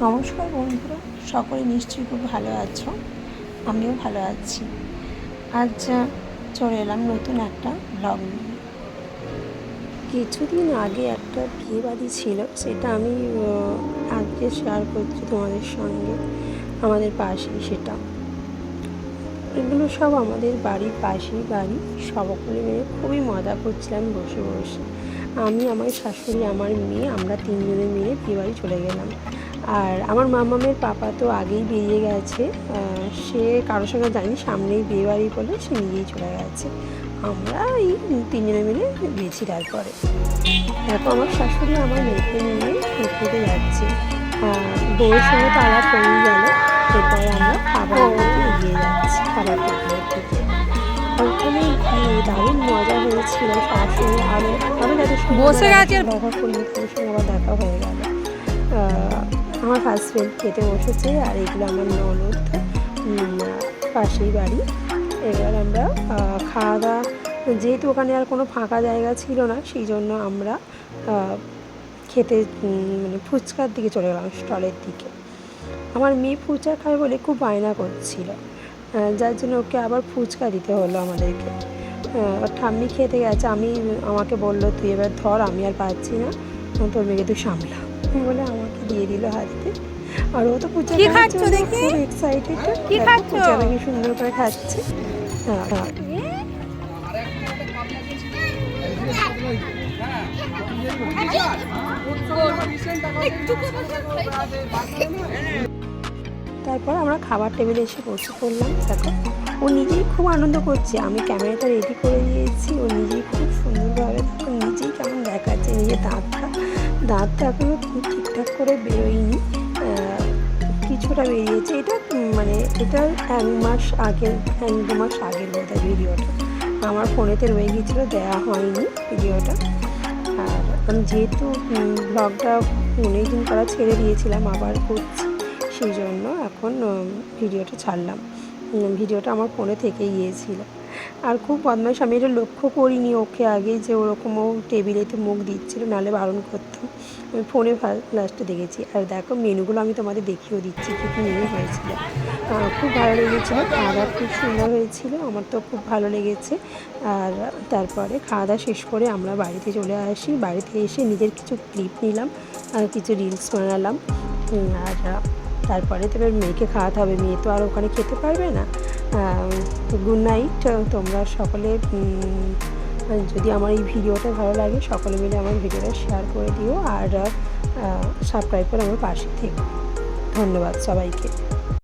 নমস্কার বন্ধুরা, সকলে নিশ্চয়ই খুব ভালো আছো। আমিও ভালো আছি। আজ চলে এলাম নতুন একটা ব্লগ নিয়ে। কিছুদিন আগে একটা বিয়ে বাড়ি ছিল, সেটা আমি আজকে শেয়ার করছি তোমাদের সঙ্গে। আমাদের পাশেই সেটা, এগুলো সব আমাদের বাড়ির পাশেই বাড়ি। সকলে মিলে খুবই মজা করছিলাম বসে বসে। আমি, আমার শাশুড়ি, আমার মেয়ে, আমরা তিনজনে মিলে বিয়ে বাড়ি চলে গেলাম। আর আমার মামামের পাপা তো আগেই বেরিয়ে গেছে, সে কারোর সঙ্গে যায়নি, সামনেই বিয়ে বাড়ি বলে সে নিজেই চলে গেছে। আমরা এই তিনজনে মিলে গেছি। তারপরে দেখো আমার শাশুড়ি আমার মেয়েকে নিয়ে হেঁটে যাচ্ছে, বউয়ের সঙ্গে তো আলাপ হয়েই গেল। এরপরে আমরা খাবারের দিকে এগিয়ে যাচ্ছি, খাবার টেবিলের দিকে। ওখানে গিয়ে দারুণ মজা হয়েছিল। সবার সঙ্গে আরও যাদের সঙ্গে দেখা করি তাদের সঙ্গে আবার দেখা হয়ে গেল। আমার হাজব্যান্ড খেতে বসেছে, আর এগুলো আমার ননদ, পাশেই বাড়ি। এবার আমরা খাওয়া দাওয়া, যেহেতু ওখানে আর কোনো ফাঁকা জায়গা ছিল না, সেই জন্য আমরা খেতে মানে ফুচকার দিকে চলে গেলাম, স্টলের দিকে। আমার মেয়ে ফুচকা খায় বলে খুব বায়না করছিল, যার জন্য ওকে আবার ফুচকা দিতে হলো আমাদেরকে। ঠাম্মি খেতে গেছে, আমাকে বললো তুই এবার ধর, আমি আর পাচ্ছি না, তোর মেয়েকে তুই সামলা বলে আমাকে দিয়ে দিল হাতে। আর ও তো ফুচকা খাচ্ছে, খুব এক্সাইটেড, ফুচকা দেখে সুন্দর করে খাচ্ছে। তারপর আমরা খাবার টেবিলে এসে বসে পড়লাম। দেখো ও নিজেই খুব আনন্দ করছে, আমি ক্যামেরাটা রেডি করে দিয়েছি, ও নিজেই খুব সুন্দরভাবে দেখো নিজেই কেমন দেখাচ্ছে। নিজের দাঁতটা এখনও ঠিকঠাক করে বেরোয়নি, কিছুটা বেরিয়েছে। এটা এটা 1-2 মাস আগের বোধহয় ভিডিওটা, আমার ফোনেতে রয়ে গিয়েছিলো, দেওয়া হয়নি ভিডিওটা। আর আমি যেহেতু ব্লগটা অনেক দিন করা ছেড়ে দিয়েছিলাম, আবার করছি, সেই জন্য এখন ভিডিওটা ছাড়লাম। ভিডিওটা আমার ফোনে থেকেই গিয়েছিল। আর খুব বদমাইশ, আমি এটা লক্ষ্য করিনি ওকে আগে যে ওরকম ও টেবিলেতে মুখ দিচ্ছিল, নাহলে বারণ করতাম। আমি ফোনে লাস্টে দেখেছি। আর দেখো মেনুগুলো আমি তোমাদের দেখিয়েও দিচ্ছি কী কী মেনু হয়েছিল। খুব ভালো লেগেছিলো, খাওয়া দাওয়া খুব সুন্দর হয়েছিল, আমার তো খুব ভালো লেগেছে। আর তারপরে খাওয়া দাওয়া শেষ করে আমরা বাড়িতে চলে আসি। বাড়িতে এসে নিজের কিছু ক্লিপ নিলাম, আর কিছু রিলস বানালাম। আর তারপরে তো এবার মেয়েকে খাওয়াতে হবে, মেয়ে তো আর ওখানে খেতে পারবে না। Good night. তোমরা সকলে যদি আমার এই ভিডিওটা ভালো লাগে, সকলে মিলে আমার ভিডিওটা শেয়ার করে দিও, আর সাবস্ক্রাইব করে আমার পাশে থেকো। ধন্যবাদ সবাইকে।